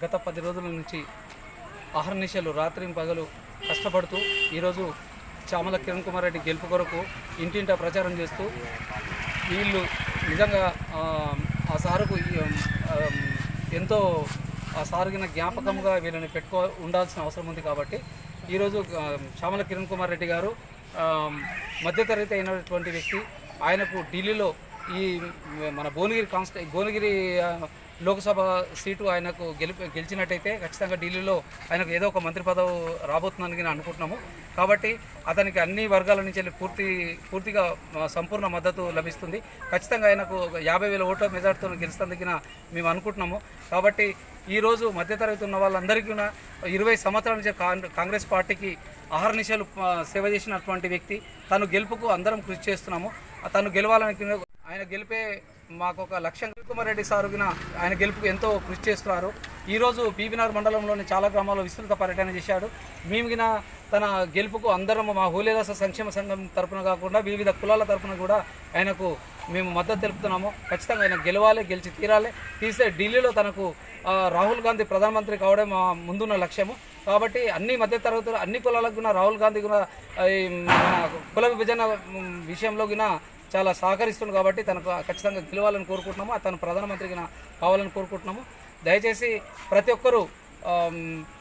గత 10 రోజుల నుంచి అహర్నిశలు రాత్రి పగలు కష్టపడుతూ ఈరోజు చామల కిరణ్ కుమార్ రెడ్డి గెలుపు కొరకు ఇంటింటా ప్రచారం చేస్తూ వీళ్ళు నిజంగా ఆ సారుకు ఎంతో ఆ సారుగిన జ్ఞాపకంగా వీళ్ళని ఉండాల్సిన అవసరం ఉంది. కాబట్టి ఈరోజు చామల కిరణ్ కుమార్ రెడ్డి గారు మధ్యతరగతి అయినటువంటి వ్యక్తి. ఆయనకు ఢిల్లీలో ఈ మన భువనగిరి లోక్సభ సీటు ఆయనకు గెలిచినట్టయితే ఖచ్చితంగా ఢిల్లీలో ఆయనకు ఏదో ఒక మంత్రి పదవి రాబోతుందని నేను అనుకుంటున్నాము. కాబట్టి అతనికి అన్ని వర్గాల నుంచి పూర్తిగా సంపూర్ణ మద్దతు లభిస్తుంది. ఖచ్చితంగా ఆయనకు 50,000 ఓట్ల మెజార్టీతో గెలుస్తుందని మేము అనుకుంటున్నాము. కాబట్టి ఈరోజు మధ్యతరగతి ఉన్న వాళ్ళందరికీ 20 సంవత్సరాల నుంచి కాంగ్రెస్ పార్టీకి అహర్నిశలు సేవ చేసినటువంటి వ్యక్తి. తను గెలుపుకు అందరం కృషి చేస్తున్నాము. తను గెలవాలని ఆయన గెలిపే మాకు ఒక లక్ష్యం. కుమార్ రెడ్డి సారుగిన ఆయన గెలుపుకు ఎంతో కృషి చేస్తున్నారు. ఈరోజు బీబీనగర్ మండలంలోని చాలా గ్రామాల్లో విస్తృత పర్యటన చేశాడు. మేముగిన తన గెలుపుకు అందరం మా హోలీదాస సంక్షేమ సంఘం తరఫున కాకుండా వివిధ కులాల తరఫున కూడా ఆయనకు మేము మద్దతు తెలుపుతున్నాము. ఖచ్చితంగా ఆయన గెలవాలి, గెలిచి తీస్తే ఢిల్లీలో తనకు రాహుల్ గాంధీ ప్రధానమంత్రి కావడం మా ముందున్న లక్ష్యము. కాబట్టి అన్ని మధ్యతరగతులు అన్ని కులాలకు కూడా రాహుల్ గాంధీ కూడా కుల విభజన విషయంలో కూడా చాలా సహకరిస్తుంది. కాబట్టి తనకు ఖచ్చితంగా గెలవాలని కోరుకుంటున్నాము. తను ప్రధానమంత్రికి కావాలని కోరుకుంటున్నాము. దయచేసి ప్రతి ఒక్కరూ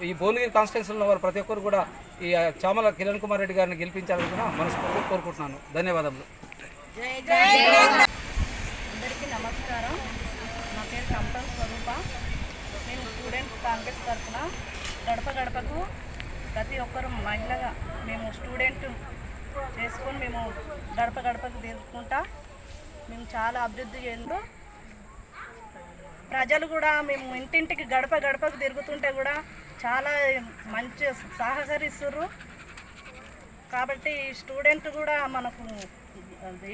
ఈ భువనగిరి కాన్స్టిట్యున్సీలో వారు ప్రతి ఒక్కరు కూడా ఈ చామల కిరణ్ కుమార్ రెడ్డి గారిని గెలిపించాలని కూడా మనస్ఫూర్తిగా కోరుకుంటున్నాను. ధన్యవాదములు. అందరికీ నమస్కారం. నా పేరు కంపల్ స్వరూప. నేను స్టూడెంట్ కాంగ్రెస్ తరఫున గడప గడపకు ప్రతి ఒక్కరు మహిళగా మేము స్టూడెంట్ చేసుకొని మేము గడప గడపకు తిరుగుకుంటా మేము చాలా అభివృద్ధి చేయండు. ప్రజలు కూడా మేము ఇంటింటికి గడప గడపకు తిరుగుతుంటే కూడా చాలా మంచి సహకరిస్తుర్రు. కాబట్టి స్టూడెంట్ కూడా మనకు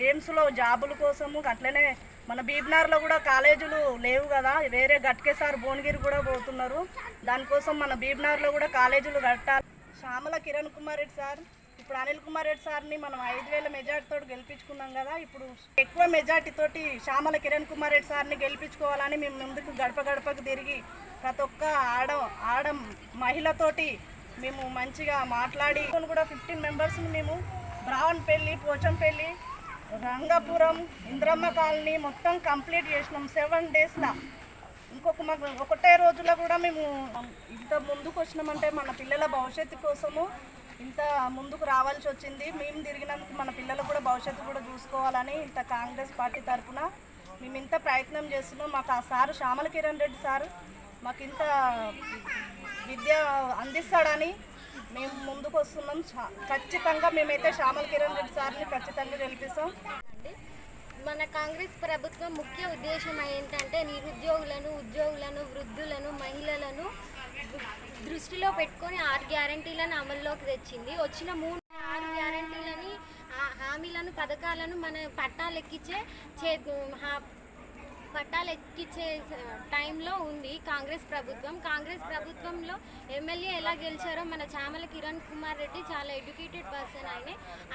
ఎయిమ్స్లో జాబుల కోసము అట్లనే మన బీబీనగర్లో కూడా కాలేజీలు లేవు కదా, వేరే గట్కేసారి భువనగిరి కూడా పోతున్నారు. దానికోసం మన బీబీనగర్లో కూడా కాలేజీలు కట్టాలి. చామల కిరణ్ కుమార్ రెడ్డి సార్ ఇప్పుడు అనిల్ కుమార్ రెడ్డి సార్ని మనం 5,000 మెజార్టీతో గెలిపించుకున్నాం కదా. ఇప్పుడు ఎక్కువ మెజార్టీతోటి చామల కిరణ్ కుమార్ రెడ్డి సార్ని గెలిపించుకోవాలని మేము ముందుకు గడప గడపకు తిరిగి ప్రతి ఒక్క ఆడ మహిళతోటి మేము మంచిగా మాట్లాడి కూడా 15 మెంబర్స్ని మేము బ్రావన్పల్లి, పోచంపల్లి, రంగాపురం, ఇంద్రమ్మ కాలనీ మొత్తం కంప్లీట్ చేసినాం 7 డేస్లో. ఇంకొక మాకు ఒకటే రోజులో కూడా మేము ఇంత ముందుకు వచ్చినామంటే మన పిల్లల భవిష్యత్తు కోసము ఇంత ముందుకు రావాల్సి వచ్చింది. మేము తిరిగినందుకు మన పిల్లలు కూడా భవిష్యత్తు కూడా చూసుకోవాలని ఇంత కాంగ్రెస్ పార్టీ తరఫున మేము ఇంత ప్రయత్నం చేస్తున్నాం. మాకు ఆ సారు శ్యామల కిరణ్ రెడ్డి సారు మాకు ఇంత విద్య అందిస్తాడని మేము ముందుకు వస్తున్నాం. ఖచ్చితంగా మేమైతే శ్యామల కిరణ్ రెడ్డి సార్ని ఖచ్చితంగా గెలిపిస్తాం. మన కాంగ్రెస్ ప్రభుత్వం ముఖ్య ఉద్దేశం ఏంటంటే నిరుద్యోగులను, ఉద్యోగులను, వృద్ధులను, మహిళలను దృష్టిలో పెట్టుకొని 6 గ్యారంటీలను అమల్లోకి తెచ్చింది. వచ్చిన 6 గ్యారంటీలని హామీలను, పథకాలను మన పట్టాలెక్కించే టైంలో ఉంది కాంగ్రెస్ ప్రభుత్వం. కాంగ్రెస్ ప్రభుత్వంలో ఎమ్మెల్యే ఎలా గెలిచారో మన చామల కిరణ్ కుమార్ రెడ్డి చాలా ఎడ్యుకేటెడ్ పర్సన్.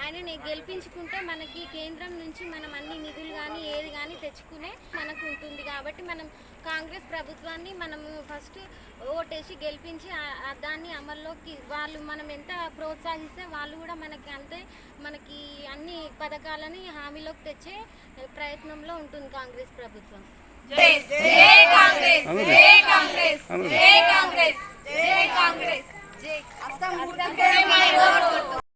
ఆయనని గెలిపించుకుంటే మనకి కేంద్రం నుంచి మనం అన్ని నిధులు కానీ ఏది కానీ తెచ్చుకునే మనకు ఉంటుంది. కాబట్టి మనం కాంగ్రెస్ ప్రభుత్వాన్ని మనం ఫస్ట్ ఓటేసి గెలిపించి దాన్ని అమల్లోకి మనం ఎంత ప్రోత్సహిస్తే వాళ్ళు కూడా మనకి అన్ని పథకాలని హామీలోకి తెచ్చే ప్రయత్నంలో ఉంటుంది కాంగ్రెస్ ప్రభుత్వం. జై కాంగ్రెస్, జై కాంగ్రెస్, జై